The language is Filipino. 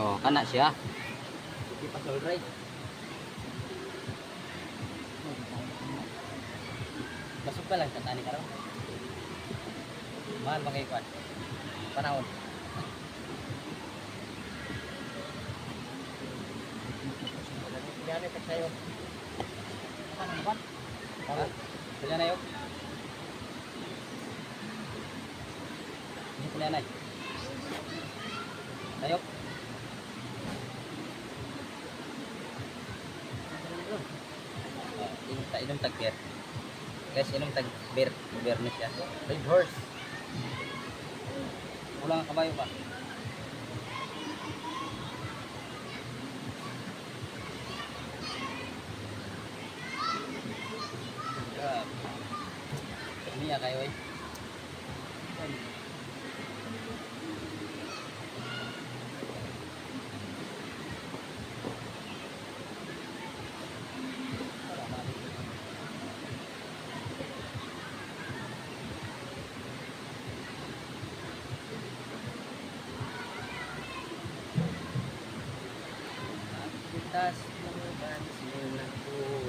Oh, kana siya. Di pa all right. Basog pa lang tatani karon. Mahal magay kwan. Panahon. Yan pa sayo. Ano naman? Ha? Sila na yun. Hindi sila na. Tayo. Inom tag beer. Guys, inom tag beer. Beer na siya. Red horse. Kulang ang kabayo pa. Niya kayo eh. Tas lumaban sila ko.